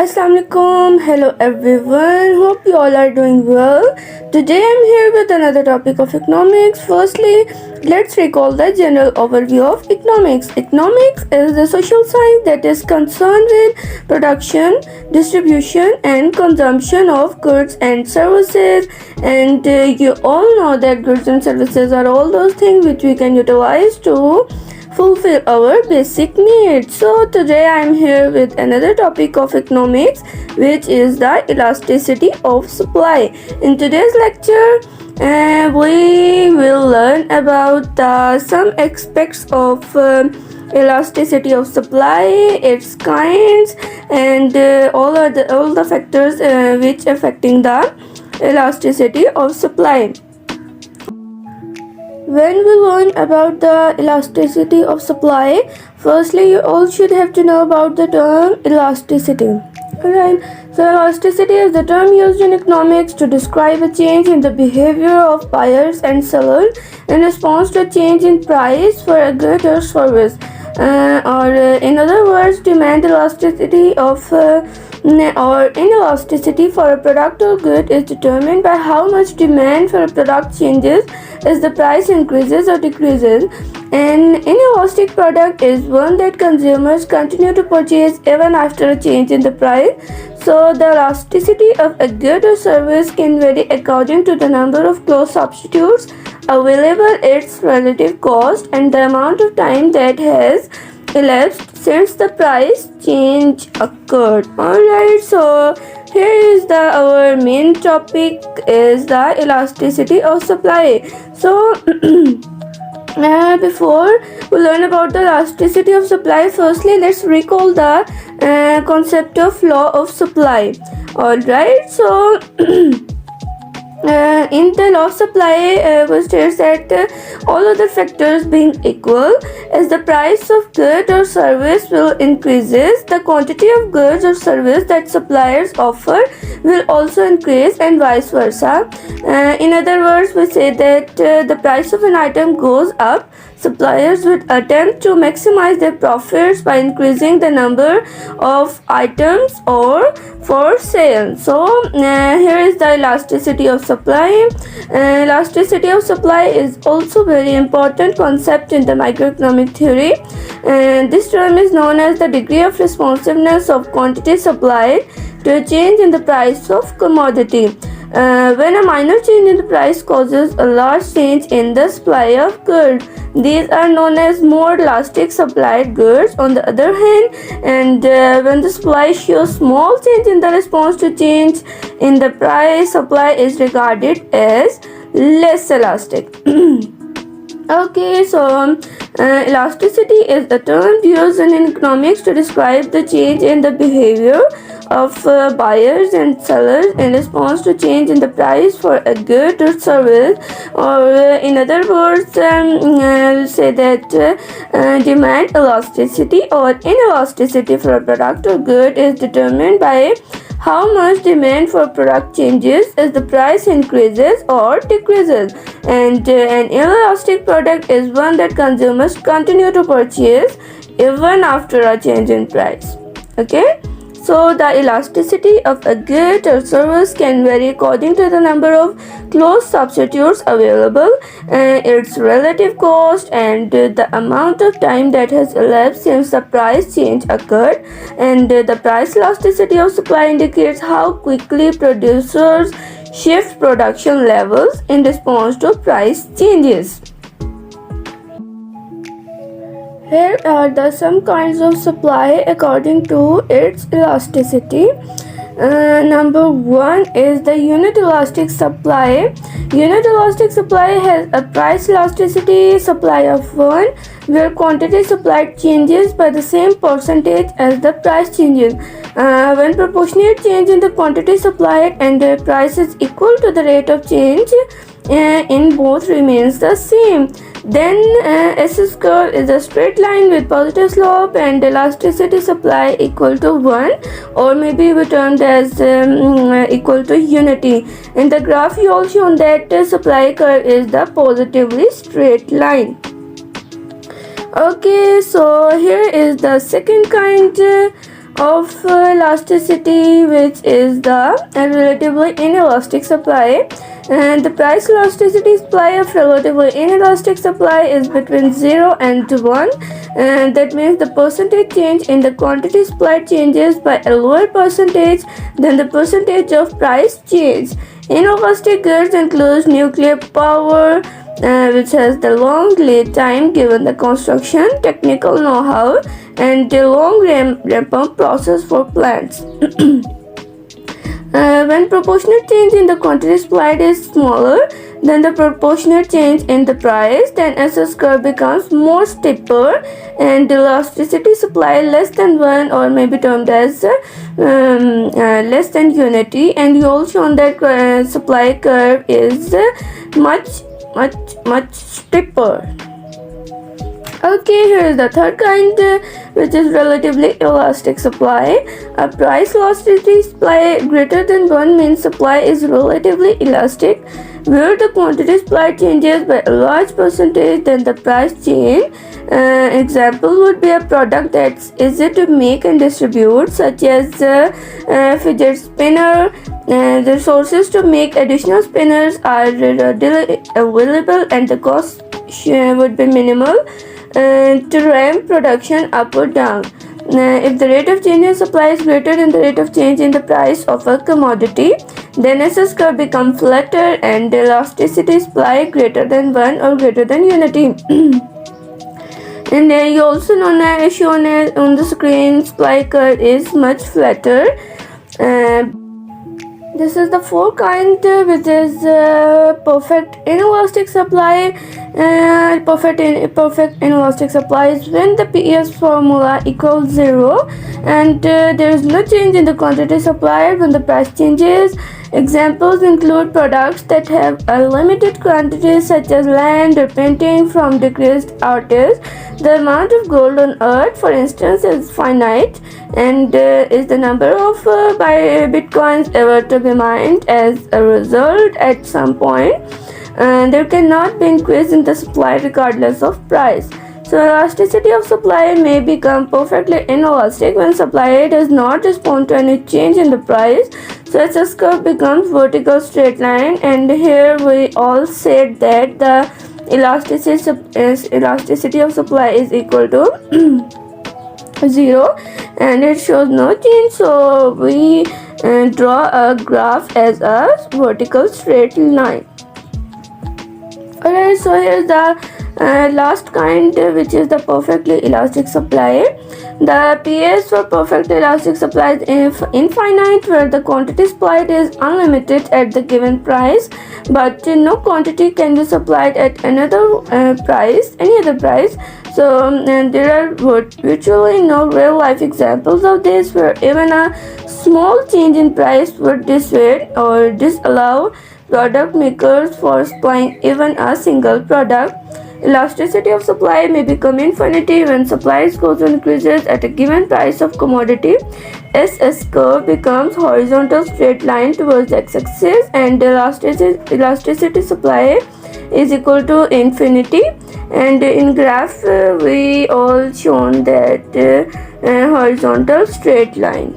Assalamualaikum. Hello everyone. Hope you all are doing well. Today I'm here with another topic of economics. Firstly, let's recall the general overview of economics. Economics is the social science that is concerned with production, distribution and consumption of goods and services. And you all know that goods and services are all those things which we can utilize to fulfill our basic needs. So today I am here with another topic of economics, which is the elasticity of supply. In today's lecture, we will learn about some aspects of elasticity of supply, its kinds, and all the factors which affecting the elasticity of supply. When we learn about the elasticity of supply, firstly you all should have to know about the term elasticity. Alright, so elasticity is the term used in economics to describe a change in the behavior of buyers and sellers in response to a change in price for a good or service. In other words, demand elasticity of or inelasticity for a product or good is determined by how much demand for a product changes as the price increases or decreases. An inelastic product is one that consumers continue to purchase even after a change in the price. So the elasticity of a good or service can vary according to the number of close substitutes available, its relative cost, and the amount of time that has elapsed since the price change occurred. Alright, so here is our main topic is the elasticity of supply. So before we learn about the elasticity of supply, firstly let's recall the concept of law of supply. Alright, so in the law of supply, we states that all other factors being equal, as the price of good or service will increases, the quantity of goods or service that suppliers offer will also increase, and vice versa. In other words, we say that the price of an item goes up. Suppliers would attempt to maximize their profits by increasing the number of items or for sale. So here is the elasticity of supply. Elasticity of supply is also very important concept in the microeconomic theory. This term is known as the degree of responsiveness of quantity supplied to a change in the price of commodity. When a minor change in the price causes a large change in the supply of goods, these are known as more elastic supplied goods. On the other hand, and when the supply shows small change in the response to change in the price, supply is regarded as less elastic. Okay, so elasticity is a term used in economics to describe the change in the behavior of buyers and sellers in response to change in the price for a good or service, or in other words, say that demand elasticity or inelasticity for a product or good is determined by how much demand for product changes as the price increases or decreases, and an inelastic product is one that consumers continue to purchase even after a change in price. Okay, so the elasticity of a good or service can vary according to the number of close substitutes available, its relative cost, and the amount of time that has elapsed since the price change occurred. And the price elasticity of supply indicates how quickly producers shift production levels in response to price changes. Here are some kinds of supply according to its elasticity. Number one is the unit elastic supply. Unit elastic supply has a price elasticity supply of 1, where quantity supplied changes by the same percentage as the price changes. When proportionate change in the quantity supplied and the price is equal to the rate of change in both remains the same, then S curve is a straight line with positive slope and elasticity supply equal to 1, or maybe we termed as equal to unity. In the graph you all shown that supply curve is the positively straight line. Okay, so here is the second kind of elasticity, which is the relatively inelastic supply. And the price elasticity supply of relatively inelastic supply is between 0 and 1, and that means the percentage change in the quantity supplied changes by a lower percentage than the percentage of price change. Inelastic goods include nuclear power, which has the long lead time given the construction, technical know-how, and the long ramp-up process for plants. When proportionate change in the quantity supplied is smaller than the proportionate change in the price, then S curve becomes more steeper, and the elasticity supply less than 1, or maybe termed as less than unity, and you all shown that supply curve is much steeper. Okay, here is the third kind, which is relatively elastic supply. A price elasticity supply greater than 1 means supply is relatively elastic, where the quantity supply changes by a large percentage than the price change. Example would be a product that's easy to make and distribute, such as fidget spinner. The resources to make additional spinners are readily available, and the cost would be minimal to ramp production up or down. If the rate of change in supply is greater than the rate of change in the price of a commodity, then S curve becomes flatter, and the elasticity supply greater than 1 or greater than unity. And you also shown on the screen, supply curve is much flatter. This is the fourth kind, which is perfect inelastic supply. Perfect inelastic supply is when the PS formula equals 0, and there is no change in the quantity supplied when the price changes. Examples include products that have a limited quantity, such as land or painting from decreased artists. The amount of gold on earth, for instance, is finite, and is the number of bitcoins ever to be mined. As a result, at some point, there cannot be increase in the supply regardless of price. So elasticity of supply may become perfectly inelastic when supply does not respond to any change in the price. So S curve becomes vertical straight line, and here we all said that the elasticity of supply is equal to 0, and it shows no change. So we draw a graph as a vertical straight line. Alright, so here's the last kind, which is the perfectly elastic supply. The PS for perfect elastic supply is infinite, where the quantity supplied is unlimited at the given price, but no quantity can be supplied at any other price. So there are virtually no real life examples of this, where even a small change in price would dissuade or disallow product makers for supplying even a single product. Elasticity of supply may become infinity when supply goes increases at a given price of commodity. S curve becomes horizontal straight line towards the x-axis, and elasticity supply is equal to infinity. And in graph we all shown that horizontal straight line.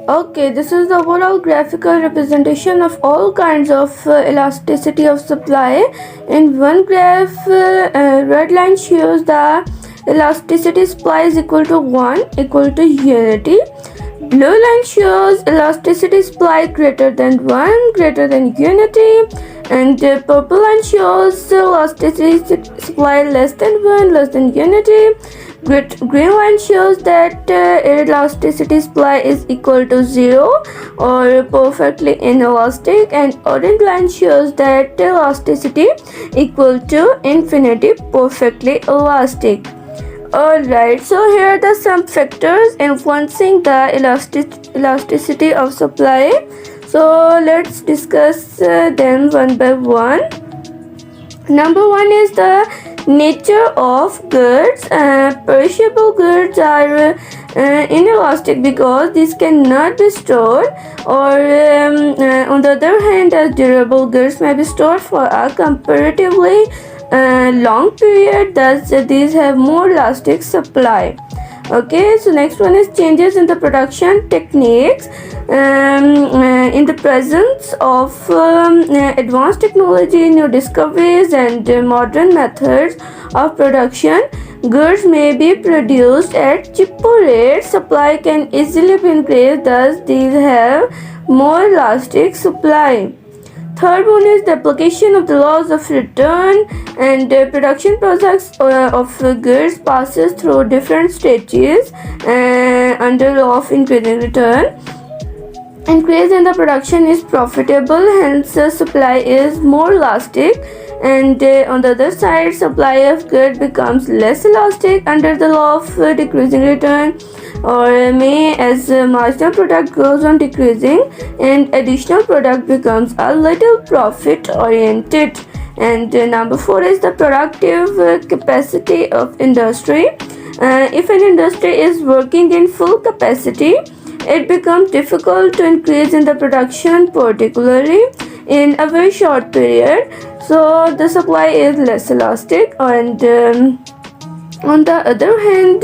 Okay, this is the overall graphical representation of all kinds of elasticity of supply. In one graph, red line shows the elasticity supply is equal to 1, equal to unity. Blue line shows elasticity supply greater than 1, greater than unity. And purple line shows elasticity supply less than 1, less than unity. Green line shows that elasticity supply is equal to 0 or perfectly inelastic, and orange line shows that elasticity equal to infinity, perfectly elastic. Alright, so here are the some factors influencing the elasticity of supply. So let's discuss them one by one. Number one is the nature of goods. Perishable goods are inelastic because these cannot be stored, or on the other hand, as durable goods may be stored for a comparatively long period, thus these have more elastic supply. Okay, so next one is changes in the production techniques. In the presence of advanced technology, new discoveries, and modern methods of production, goods may be produced at cheaper rates. Supply can easily be increased, thus these have more elastic supply. Third one is the application of the laws of return and production process of goods passes through different stages under law of increasing return. Increase in the production is profitable, hence supply is more elastic, and on the other side supply of good becomes less elastic under the law of decreasing return, or may as marginal product goes on decreasing and additional product becomes a little profit oriented. And number 4 is the productive capacity of industry. If an industry is working in full capacity, it becomes difficult to increase in the production, particularly in a very short period. So the supply is less elastic. And on the other hand,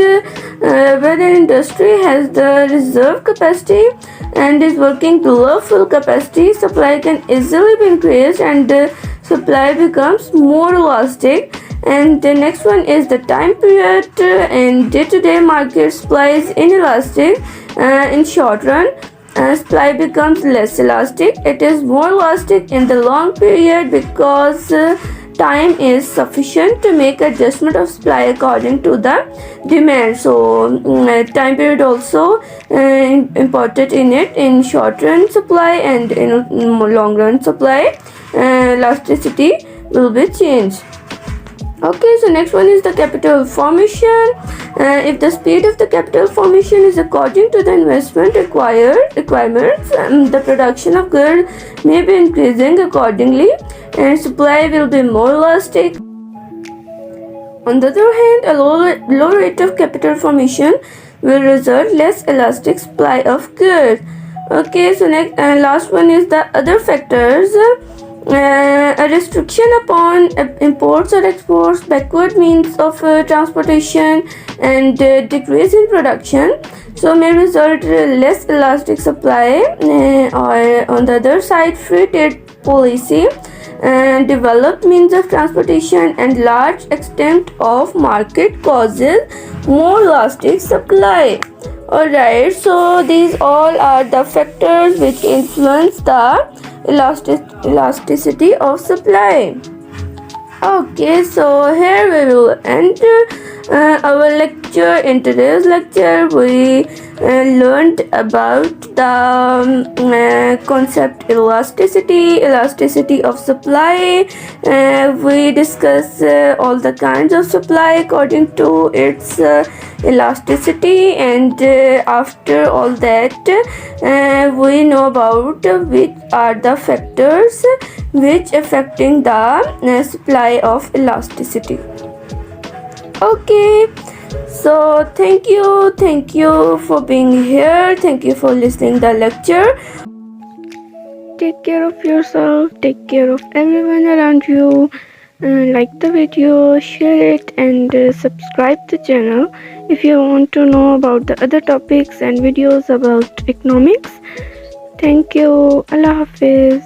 when an industry has the reserve capacity and is working below full capacity, supply can easily be increased and supply becomes more elastic. And the next one is the time period. In day-to-day market, supply is inelastic. In short run, supply becomes less elastic. It is more elastic in the long period because time is sufficient to make adjustment of supply according to the demand. So time period also important in it. In short run supply and in long run supply, elasticity will be changed. Okay, so next one is the capital formation. If the speed of the capital formation is according to the investment requirements, the production of goods may be increasing accordingly and supply will be more elastic. On the other hand, a low rate of capital formation will result less elastic supply of goods. Okay, so next and last one is the other factors. A restriction upon imports or exports, backward means of transportation, and decrease in production, so may result less elastic supply. Or on the other side, free trade policy, developed means of transportation, and large extent of market causes more elastic supply. Alright, so these all are the factors which influence the elasticity of supply. Okay, so here we will end our lecture. In today's lecture, we learned about the concept elasticity of supply. We discussed all the kinds of supply according to its elasticity, and after all that we know about which are the factors which affecting the supply of elasticity. Okay, so thank you for being here. Thank you for listening the lecture. Take care of yourself, take care of everyone around you. Like the video, share it, and subscribe the channel if you want to know about the other topics and videos about economics. Thank you. Allah Hafiz.